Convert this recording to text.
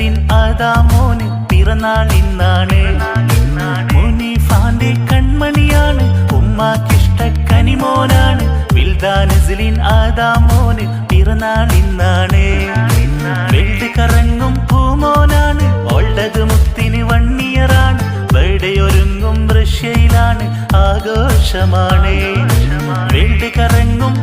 നസ്ലിൻ ആദാമോന് പിറന്നാൾ ഇന്നാണ്. മുനീഫാന്റെ കൺമണിയാണ്, ഉമ്മാക്കിഷ്ട കനിമോനാണ്. വിൽദാൻ നസ്ലിൻ ആദാമോന് പിറന്നാൾ ഇന്നാണ്. വെൽഡ് കറങ്ങും പൂമോനാണ്, ഓൾഡത് മുത്തിന് വണ്ണിയറാണ്. ബർത്ത്ഡേ ഒരുങ്ങും റഷ്യയിലാണ്, ആഘോഷമാണ്. വെൽഡ് കറങ്ങും